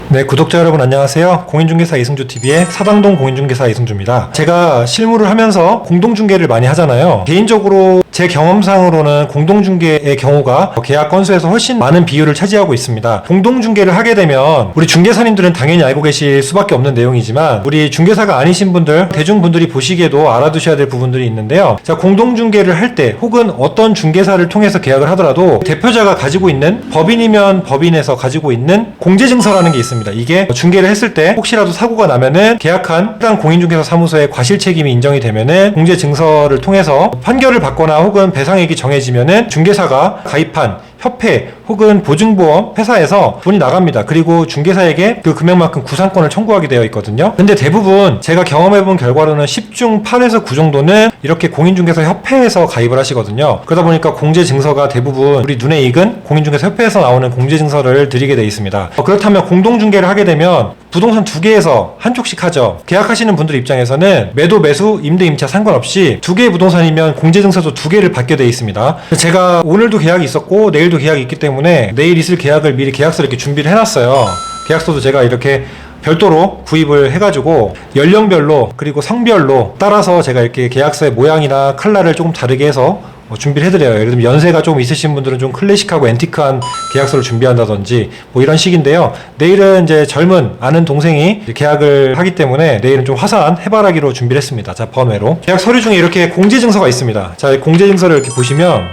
네, 구독자 여러분 안녕하세요. 공인중개사 이승주TV의 사당동 공인중개사 이승주입니다. 제가 실무를 하면서 공동중개를 많이 하잖아요. 개인적으로 제 경험상으로는 공동중개의 경우가 계약 건수에서 훨씬 많은 비율을 차지하고 있습니다. 공동중개를 하게 되면 우리 중개사님들은 당연히 알고 계실 수밖에 없는 내용이지만 우리 중개사가 아니신 분들, 대중분들이 보시기에도 알아두셔야 될 부분들이 있는데요. 자, 공동중개를 할 때 혹은 어떤 중개사를 통해서 계약을 하더라도 대표자가 가지고 있는, 법인이면 법인에서 가지고 있는 공제증서라는 게 있습니다. 이게 중개를 했을 때 혹시라도 사고가 나면은 계약한 해당 공인중개사 사무소의 과실 책임이 인정이 되면은 공제증서를 통해서 판결을 받거나 혹은 배상액이 정해지면은 중개사가 가입한 협회 혹은 보증보험 회사에서 돈이 나갑니다. 그리고 중개사에게 그 금액만큼 구상권을 청구하게 되어 있거든요. 근데 대부분 제가 경험해본 결과로는 10중 8에서 9 정도는 이렇게 공인중개사 협회에서 가입을 하시거든요. 그러다 보니까 공제증서가 대부분 우리 눈에 익은 공인중개사 협회에서 나오는 공제증서를 드리게 되어 있습니다. 그렇다면 공동중개를 하게 되면 부동산 두 개에서 한쪽씩 하죠. 계약하시는 분들 입장에서는 매도, 매수, 임대, 임차 상관없이 두 개의 부동산이면 공제증서도 두 개를 받게 되어 있습니다. 제가 오늘도 계약이 있었고 내일도 계약이 있기 때문에 내일 있을 계약을 미리 계약서를 이렇게 준비를 해놨어요. 계약서도 제가 이렇게 별도로 구입을 해가지고 연령별로 그리고 성별로 따라서 제가 이렇게 계약서의 모양이나 컬러를 조금 다르게 해서 준비를 해드려요. 예를 들면 연세가 좀 있으신 분들은 좀 클래식하고 앤티크한 계약서를 준비한다든지 뭐 이런 식인데요. 내일은 이제 젊은 아는 동생이 계약을 하기 때문에 내일은 좀 화사한 해바라기로 준비를 했습니다. 자, 번외로 계약 서류 중에 이렇게 공제증서가 있습니다. 자, 공제증서를 이렇게 보시면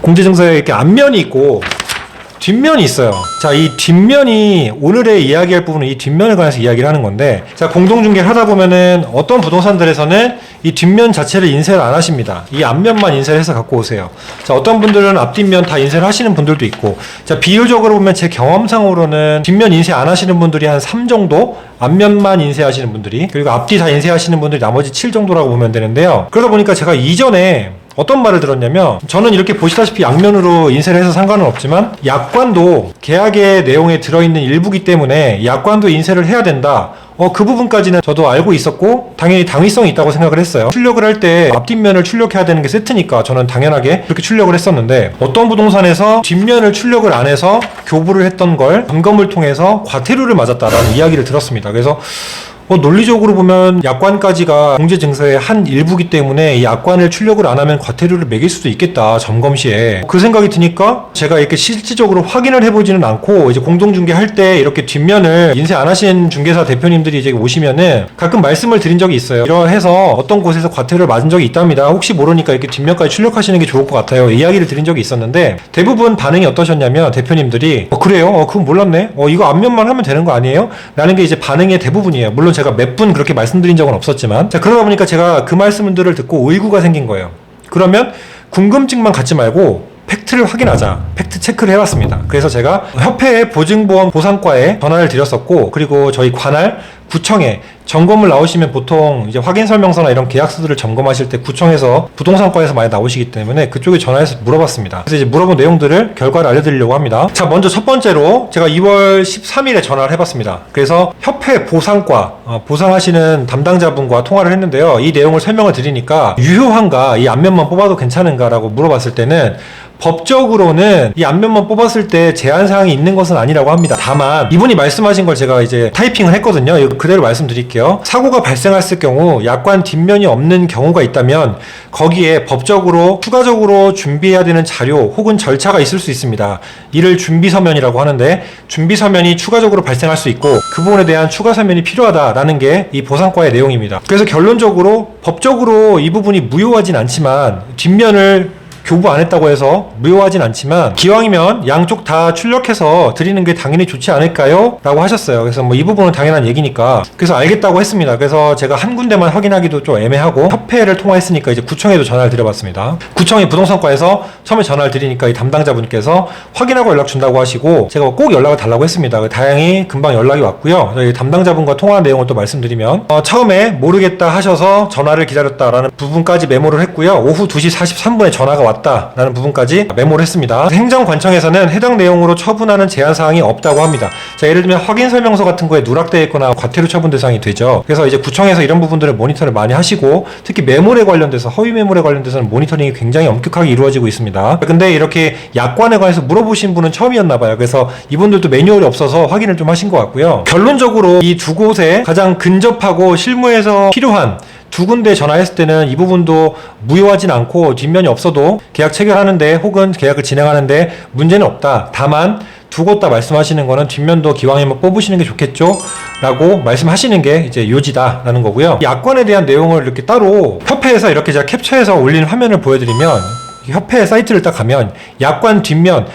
공제증서에 이렇게 앞면이 있고 뒷면이 있어요. 자, 이 뒷면이 오늘의 이야기할 부분은 이 뒷면에 관해서 이야기를 하는 건데, 자, 공동중개를 하다 보면은 어떤 부동산들에서는 이 뒷면 자체를 인쇄를 안 하십니다. 이 앞면만 인쇄를 해서 갖고 오세요. 자, 어떤 분들은 앞뒷면 다 인쇄를 하시는 분들도 있고, 자, 비율적으로 보면 제 경험상으로는 뒷면 인쇄 안 하시는 분들이 한 3 정도, 앞면만 인쇄하시는 분들이, 그리고 앞뒤 다 인쇄하시는 분들이 나머지 7 정도라고 보면 되는데요. 그러다 보니까 제가 이전에 어떤 말을 들었냐면, 저는 이렇게 보시다시피 양면으로 인쇄를 해서 상관은 없지만 약관도 계약의 내용에 들어있는 일부기 때문에 약관도 인쇄를 해야 된다. 그 부분까지는 저도 알고 있었고 당연히 당위성이 있다고 생각을 했어요. 출력을 할 때 앞뒷면을 출력해야 되는 게 세트니까 저는 당연하게 그렇게 출력을 했었는데, 어떤 부동산에서 뒷면을 출력을 안 해서 교부를 했던 걸 점검을 통해서 과태료를 맞았다라는 이야기를 들었습니다. 그래서 논리적으로 보면 약관까지가 공제증서의 한 일부기 때문에 이 약관을 출력을 안 하면 과태료를 매길 수도 있겠다, 점검 시에. 그 생각이 드니까 제가 이렇게 실질적으로 확인을 해보지는 않고, 이제 공동중개 할 때 이렇게 뒷면을 인쇄 안 하신 중개사 대표님들이 이제 오시면은 가끔 말씀을 드린 적이 있어요. 이러해서 어떤 곳에서 과태료를 맞은 적이 있답니다. 혹시 모르니까 이렇게 뒷면까지 출력하시는 게 좋을 것 같아요. 이야기를 드린 적이 있었는데, 대부분 반응이 어떠셨냐면 대표님들이 그래요? 그건 몰랐네? 이거 앞면만 하면 되는 거 아니에요? 라는 게 이제 반응의 대부분이에요. 물론 제가 몇 분 그렇게 말씀드린 적은 없었지만, 자, 그러다 보니까 제가 그 말씀들을 듣고 의구가 생긴 거예요. 그러면 궁금증만 갖지 말고 팩트를 확인하자. 팩트 체크를 해봤습니다. 그래서 제가 협회의 보증보험 보상과에 전화를 드렸었고, 그리고 저희 관할 구청에 점검을 나오시면 보통 이제 확인설명서나 이런 계약서들을 점검하실 때 구청에서 부동산과에서 많이 나오시기 때문에 그쪽에 전화해서 물어봤습니다. 그래서 이제 물어본 내용들을 결과를 알려드리려고 합니다. 자, 먼저 첫 번째로 제가 2월 13일에 전화를 해봤습니다. 그래서 협회 보상과 보상하시는 담당자분과 통화를 했는데요. 이 내용을 설명을 드리니까 유효한가, 이 앞면만 뽑아도 괜찮은가 라고 물어봤을 때는 법적으로는 이 앞면만 뽑았을 때 제한사항이 있는 것은 아니라고 합니다. 다만 이분이 말씀하신 걸 제가 이제 타이핑을 했거든요. 이거 그대로 말씀드릴게요. 사고가 발생했을 경우 약관 뒷면이 없는 경우가 있다면 거기에 법적으로 추가적으로 준비해야 되는 자료 혹은 절차가 있을 수 있습니다. 이를 준비서면이라고 하는데, 준비서면이 추가적으로 발생할 수 있고 그 부분에 대한 추가 서면이 필요하다라는 게 이 보상과의 내용입니다. 그래서 결론적으로 법적으로 이 부분이 무효하진 않지만, 뒷면을 교부 안 했다고 해서 무효하진 않지만 기왕이면 양쪽 다 출력해서 드리는 게 당연히 좋지 않을까요? 라고 하셨어요. 그래서 이 부분은 당연한 얘기니까 그래서 알겠다고 했습니다. 그래서 제가 한 군데만 확인하기도 좀 애매하고 협회를 통화했으니까 이제 구청에도 전화를 드려봤습니다. 구청이 부동산과에서 처음에 전화를 드리니까 이 담당자분께서 확인하고 연락 준다고 하시고 제가 꼭 연락을 달라고 했습니다. 다행히 금방 연락이 왔고요. 저희 담당자분과 통화한 내용을 또 말씀드리면 처음에 모르겠다 하셔서 전화를 기다렸다라는 부분까지 메모를 했고요. 오후 2시 43분에 전화가 맞다라는 부분까지 메모를 했습니다. 행정관청에서는 해당 내용으로 처분하는 제한사항이 없다고 합니다. 자, 예를 들면 확인설명서 같은 거에 누락되어 있거나 과태료 처분 대상이 되죠. 그래서 이제 구청에서 이런 부분들을 모니터를 많이 하시고, 특히 매물에 관련돼서, 허위 매물에 관련돼서는 모니터링이 굉장히 엄격하게 이루어지고 있습니다. 근데 이렇게 약관에 관해서 물어보신 분은 처음이었나 봐요. 그래서 이분들도 매뉴얼이 없어서 확인을 좀 하신 것 같고요. 결론적으로 이 두 곳에 가장 근접하고 실무에서 필요한 두 군데 전화했을 때는 이 부분도 무효하진 않고 뒷면이 없어도 계약 체결하는데 혹은 계약을 진행하는데 문제는 없다. 다만 두 곳 다 말씀하시는 거는 뒷면도 기왕이면 뽑으시는 게 좋겠죠? 라고 말씀하시는 게 이제 요지다 라는 거고요. 이 약관에 대한 내용을 이렇게 따로 협회에서 이렇게 제가 캡처해서 올린 화면을 보여드리면, 협회 사이트를 딱 가면 약관 뒷면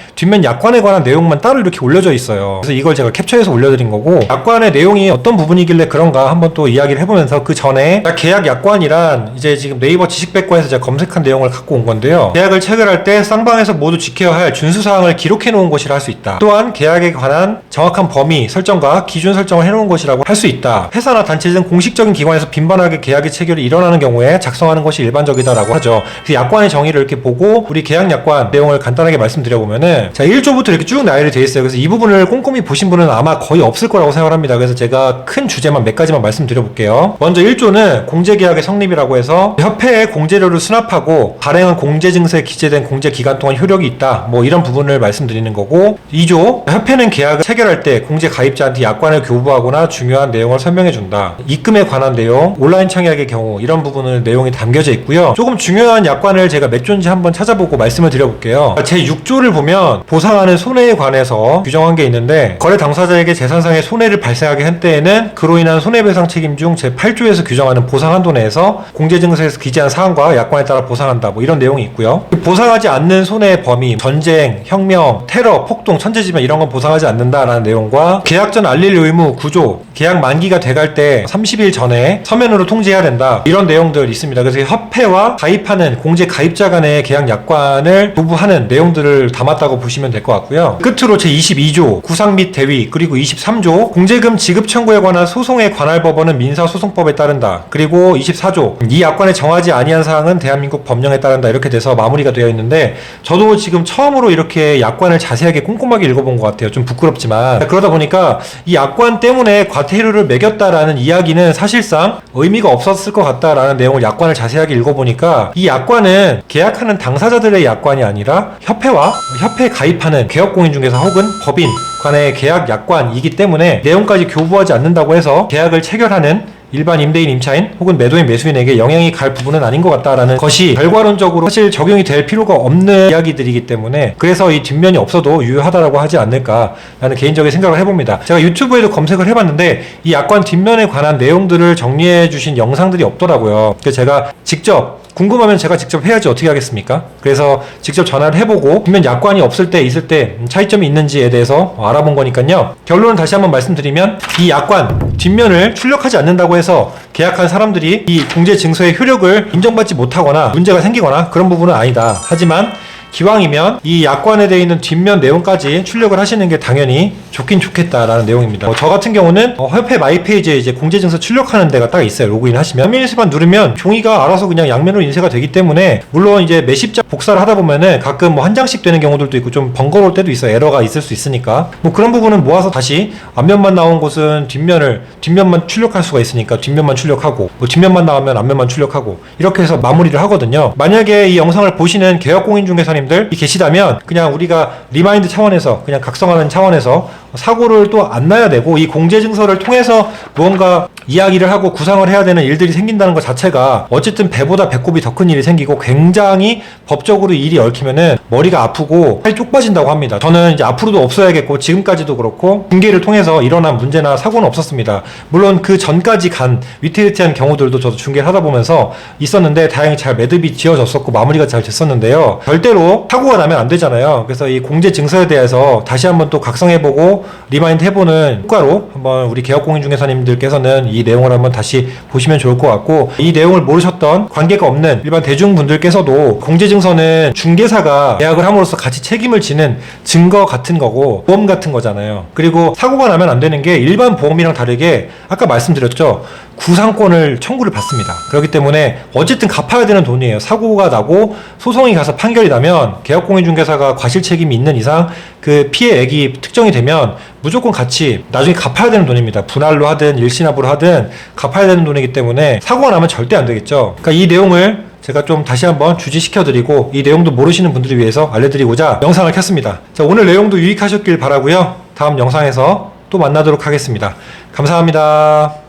약관에 관한 내용만 따로 이렇게 올려져 있어요. 그래서 이걸 제가 캡처해서 올려드린 거고, 약관의 내용이 어떤 부분이길래 그런가 한번 또 이야기를 해보면서, 그 전에 계약 약관이란 이제 지금 네이버 지식백과에서 제가 검색한 내용을 갖고 온 건데요. 계약을 체결할 때 쌍방에서 모두 지켜야 할 준수사항을 기록해 놓은 것이라 할 수 있다. 또한 계약에 관한 정확한 범위 설정과 기준 설정을 해놓은 것이라고 할 수 있다. 회사나 단체 등 공식적인 기관에서 빈번하게 계약의 체결이 일어나는 경우에 작성하는 것이 일반적이다라고 하죠. 그래서 약관의 정의를 이렇게 보고 우리 계약 약관 내용을 간단하게 말씀드려보면은, 자, 1조부터 이렇게 쭉 나열이 되어 있어요. 그래서 이 부분을 꼼꼼히 보신 분은 아마 거의 없을 거라고 생각을 합니다. 그래서 제가 큰 주제만 몇 가지만 말씀드려볼게요. 먼저 1조는 공제계약의 성립이라고 해서 협회에 공제료를 수납하고 발행한 공제증서에 기재된 공제기간 동안 효력이 있다, 뭐 이런 부분을 말씀드리는 거고, 2조, 협회는 계약을 체결할 때 공제 가입자한테 약관을 교부하거나 중요한 내용을 설명해준다. 입금에 관한 내용, 온라인 청약의 경우 이런 부분을 내용이 담겨져 있고요. 조금 중요한 약관을 제가 몇 조인지 한번 찾아보고 말씀을 드려볼게요. 제6조를 보면 보상하는 손해에 관해서 규정한 게 있는데, 거래 당사자에게 재산상의 손해를 발생하게 한 때에는 그로 인한 손해배상 책임 중 제8조에서 규정하는 보상 한도 내에서 공제증서에서 기재한 사항과 약관에 따라 보상한다, 뭐 이런 내용이 있고요. 보상하지 않는 손해의 범위, 전쟁, 혁명, 테러, 폭동, 천재지변 이런 건 보상하지 않는다라는 내용과, 계약 전 알릴 의무 9조, 계약 만기가 돼갈 때 30일 전에 서면으로 통지해야 된다, 이런 내용들 있습니다. 그래서 협회와 가입하는 공제 가입자 간의 계약 약관을 교부하는 내용들을 담았다고 보시면 될 것 같고요. 끝으로 제22조 구상 및 대위, 그리고 23조 공제금 지급 청구에 관한 소송에 관할 법원은 민사소송법에 따른다, 그리고 24조 이 약관에 정하지 아니한 사항은 대한민국 법령에 따른다, 이렇게 돼서 마무리가 되어 있는데, 저도 지금 처음으로 이렇게 약관을 자세하게 꼼꼼하게 읽어본 것 같아요. 좀 부끄럽지만. 그러다 보니까 이 약관 때문에 과태료를 매겼다라는 이야기는 사실상 의미가 없었을 것 같다라는 내용을, 약관을 자세하게 읽어보니까 이 약관은 계약하는 당사자들의 약관이 아니라 협회와 협회에 가입하는 개업공인 중개사 혹은 법인 간의 계약 약관이기 때문에 내용까지 교부하지 않는다고 해서 계약을 체결하는 일반 임대인, 임차인 혹은 매도인, 매수인에게 영향이 갈 부분은 아닌 것 같다라는 것이 결과론적으로 사실 적용이 될 필요가 없는 이야기들이기 때문에, 그래서 이 뒷면이 없어도 유효하다라고 하지 않을까라는 개인적인 생각을 해봅니다. 제가 유튜브에도 검색을 해봤는데 이 약관 뒷면에 관한 내용들을 정리해 주신 영상들이 없더라고요. 그래서 제가 직접, 궁금하면 제가 직접 해야지 어떻게 하겠습니까? 그래서 직접 전화를 해보고 뒷면 약관이 없을 때, 있을 때 차이점이 있는지에 대해서 알아본 거니까요. 결론을 다시 한번 말씀드리면, 이 약관 뒷면을 출력하지 않는다고 해서 계약한 사람들이 이 공제 증서의 효력을 인정받지 못하거나 문제가 생기거나 그런 부분은 아니다. 하지만 기왕이면 이 약관에 되어 있는 뒷면 내용까지 출력을 하시는 게 당연히 좋긴 좋겠다라는 내용입니다. 저 같은 경우는 협회 마이페이지에 이제 공제증서 출력하는 데가 딱 있어요. 로그인 하시면 한민일수만 누르면 종이가 알아서 그냥 양면으로 인쇄가 되기 때문에, 물론 이제 몇십 장 복사를 하다 보면은 가끔 뭐 한 장씩 되는 경우들도 있고 좀 번거로울 때도 있어요. 에러가 있을 수 있으니까 뭐 그런 부분은 모아서 다시 앞면만 나온 곳은 뒷면만 출력할 수가 있으니까 뒷면만 출력하고, 뭐 뒷면만 나오면 앞면만 출력하고, 이렇게 해서 마무리를 하거든요. 만약에 이 영상을 보시는 개업공인중개사님들이 계시다면 그냥 우리가 리마인드 차원에서, 그냥 각성하는 차원에서 사고를 또 안 나야 되고, 이 공제증서를 통해서 무언가 이야기를 하고 구상을 해야 되는 일들이 생긴다는 것 자체가 어쨌든 배보다 배꼽이 더 큰 일이 생기고 굉장히 법적으로 일이 얽히면은 머리가 아프고 살이 쪽 빠진다고 합니다. 저는 이제 앞으로도 없어야겠고, 지금까지도 그렇고 중개를 통해서 일어난 문제나 사고는 없었습니다. 물론 그 전까지 간 위태위태한 경우들도 저도 중개를 하다 보면서 있었는데 다행히 잘 매듭이 지어졌었고 마무리가 잘 됐었는데요. 절대로 사고가 나면 안 되잖아요. 그래서 이 공제 증서에 대해서 다시 한번 또 각성해보고 리마인드 해보는 효과로 한번 우리 개업공인중개사님들께서는 이 이 내용을 한번 다시 보시면 좋을 것 같고, 이 내용을 모르셨던 관계가 없는 일반 대중분들께서도 공제증서는 중개사가 계약을 함으로써 같이 책임을 지는 증거 같은 거고 보험 같은 거잖아요. 그리고 사고가 나면 안 되는 게 일반 보험이랑 다르게 아까 말씀드렸죠. 구상권을 청구를 받습니다. 그렇기 때문에 어쨌든 갚아야 되는 돈이에요. 사고가 나고 소송이 가서 판결이 나면 계약공인중개사가 과실 책임이 있는 이상 그 피해액이 특정이 되면 무조건 같이 나중에 갚아야 되는 돈입니다. 분할로 하든 일시납으로 하든 갚아야 되는 돈이기 때문에 사고가 나면 절대 안 되겠죠. 그러니까 이 내용을 제가 좀 다시 한번 주지시켜드리고 이 내용도 모르시는 분들을 위해서 알려드리고자 영상을 켰습니다. 자, 오늘 내용도 유익하셨길 바라고요. 다음 영상에서 또 만나도록 하겠습니다. 감사합니다.